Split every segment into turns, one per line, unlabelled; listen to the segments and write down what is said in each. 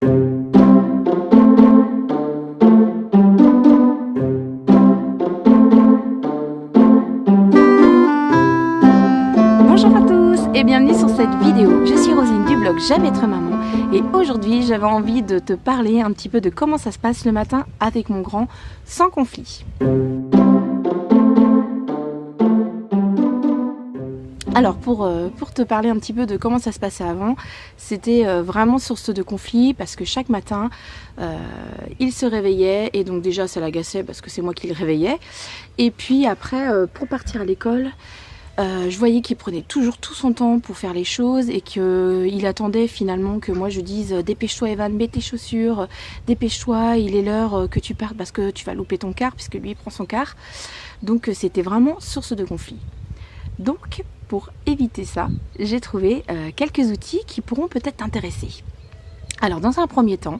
Bonjour à tous et bienvenue sur cette vidéo. Je suis Rosine du blog J'aime être maman et aujourd'hui j'avais envie de te parler un petit peu de comment ça se passe le matin avec mon grand sans conflit. Alors pour te parler un petit peu de comment ça se passait avant, c'était vraiment source de conflit parce que chaque matin il se réveillait et donc déjà ça l'agaçait parce que c'est moi qui le réveillais. Et puis après pour partir à l'école, je voyais qu'il prenait toujours tout son temps pour faire les choses et qu'il attendait finalement que moi je dise dépêche-toi Evan, mets tes chaussures, dépêche-toi, il est l'heure que tu partes parce que tu vas louper ton car puisque lui il prend son car. Donc c'était vraiment source de conflit. Donc pour éviter ça, j'ai trouvé quelques outils qui pourront peut-être t'intéresser. Alors dans un premier temps,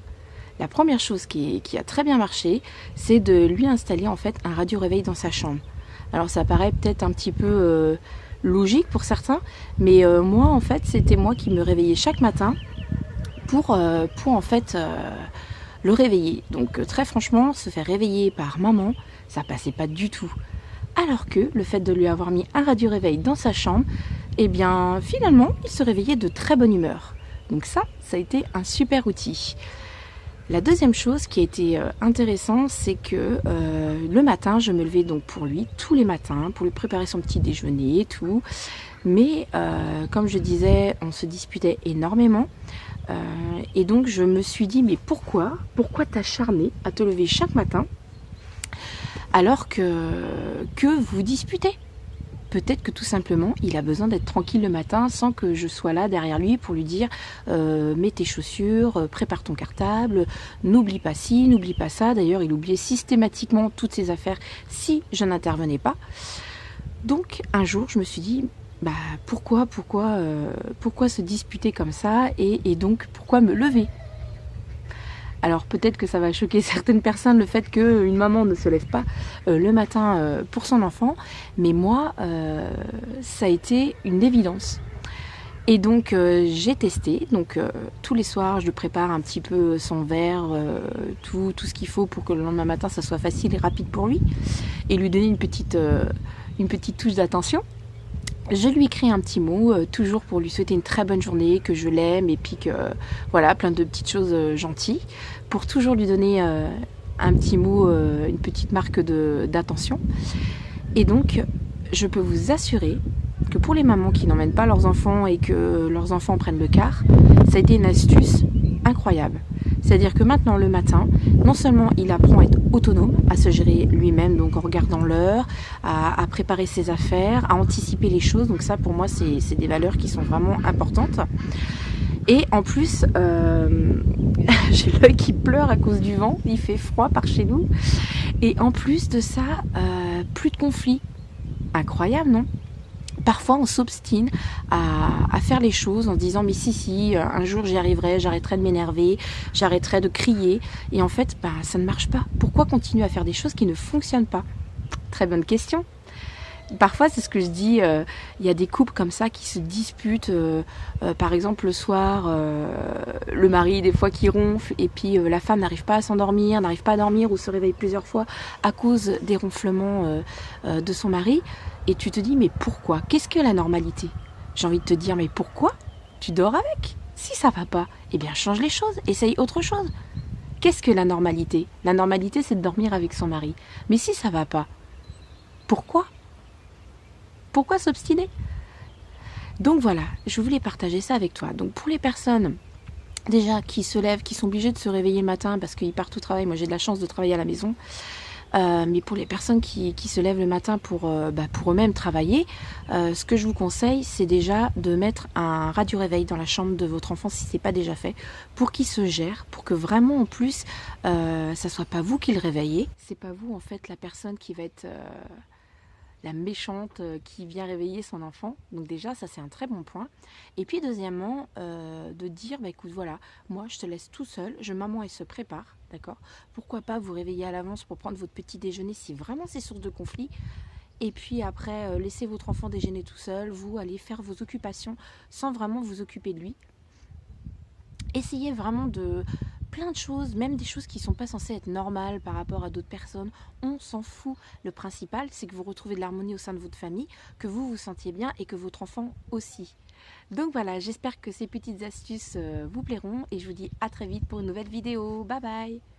la première chose qui a très bien marché, c'est de lui installer en fait un radio-réveil dans sa chambre. Alors ça paraît peut-être un petit peu logique pour certains, mais moi en fait c'était moi qui me réveillais chaque matin pour en fait le réveiller. Donc très franchement, se faire réveiller par maman, ça passait pas du tout. Alors que le fait de lui avoir mis un radio-réveil dans sa chambre, eh bien finalement il se réveillait de très bonne humeur. Donc ça a été un super outil. La deuxième chose qui a été intéressante, c'est que le matin, je me levais donc pour lui tous les matins, pour lui préparer son petit déjeuner et tout. Mais comme je disais, on se disputait énormément. Et donc je me suis dit, mais pourquoi t'acharner à te lever chaque matin alors que vous disputez? Peut-être que tout simplement, il a besoin d'être tranquille le matin sans que je sois là derrière lui pour lui dire mets tes chaussures, prépare ton cartable, n'oublie pas ci, n'oublie pas ça. D'ailleurs, il oubliait systématiquement toutes ses affaires si je n'intervenais pas. Donc, un jour, je me suis dit, pourquoi se disputer comme ça et donc pourquoi me lever? Alors peut-être que ça va choquer certaines personnes le fait qu'une maman ne se lève pas le matin pour son enfant, mais moi ça a été une évidence. Et donc j'ai testé, donc tous les soirs je lui prépare un petit peu son verre, tout ce qu'il faut pour que le lendemain matin ça soit facile et rapide pour lui, et lui donner une petite touche d'attention. Je lui écris un petit mot, toujours pour lui souhaiter une très bonne journée, que je l'aime et puis que voilà, plein de petites choses gentilles, pour toujours lui donner un petit mot, une petite marque d'attention. Et donc, je peux vous assurer que pour les mamans qui n'emmènent pas leurs enfants et que leurs enfants prennent le car, ça a été une astuce incroyable. C'est-à-dire que maintenant, le matin, non seulement il apprend à être autonome, à se gérer lui-même, donc en regardant l'heure, à préparer ses affaires, à anticiper les choses. Donc ça, pour moi, c'est des valeurs qui sont vraiment importantes. Et en plus, j'ai l'œil qui pleure à cause du vent. Il fait froid par chez nous. Et en plus de ça, plus de conflits. Incroyable, non ? Parfois on s'obstine à faire les choses en se disant mais si, un jour j'y arriverai, j'arrêterai de m'énerver, j'arrêterai de crier. Et en fait, ça ne marche pas. Pourquoi continuer à faire des choses qui ne fonctionnent pas? Très bonne question. Parfois, c'est ce que je dis, il y a des couples comme ça qui se disputent, par exemple le soir, le mari des fois qui ronfle et puis la femme n'arrive pas à s'endormir, n'arrive pas à dormir ou se réveille plusieurs fois à cause des ronflements de son mari. Et tu te dis, mais pourquoi? Qu'est-ce que la normalité? J'ai envie de te dire, mais pourquoi? Tu dors avec. Si ça va pas, eh bien change les choses, essaye autre chose. Qu'est-ce que la normalité? La normalité, c'est de dormir avec son mari. Mais si ça va pas, pourquoi? Pourquoi s'obstiner? Donc voilà, je voulais partager ça avec toi. Donc pour les personnes déjà qui se lèvent, qui sont obligées de se réveiller le matin parce qu'ils partent au travail, moi j'ai de la chance de travailler à la maison, mais pour les personnes qui se lèvent le matin pour eux-mêmes travailler, ce que je vous conseille, c'est déjà de mettre un radio-réveil dans la chambre de votre enfant si ce n'est pas déjà fait, pour qu'il se gère, pour que vraiment en plus, ça soit pas vous qui le réveillez, c'est pas vous en fait la personne qui va être la méchante qui vient réveiller son enfant. Donc déjà, ça c'est un très bon point. Et puis deuxièmement, de dire, écoute, voilà, moi je te laisse tout seul, maman elle se prépare, d'accord? Pourquoi pas vous réveiller à l'avance pour prendre votre petit déjeuner si vraiment c'est source de conflit. Et puis après, laissez votre enfant déjeuner tout seul, vous allez faire vos occupations sans vraiment vous occuper de lui. essayez vraiment de plein de choses, même des choses qui sont pas censées être normales par rapport à d'autres personnes. On s'en fout. Le principal, c'est que vous retrouvez de l'harmonie au sein de votre famille, que vous vous sentiez bien et que votre enfant aussi. Donc voilà, j'espère que ces petites astuces vous plairont et je vous dis à très vite pour une nouvelle vidéo. Bye bye!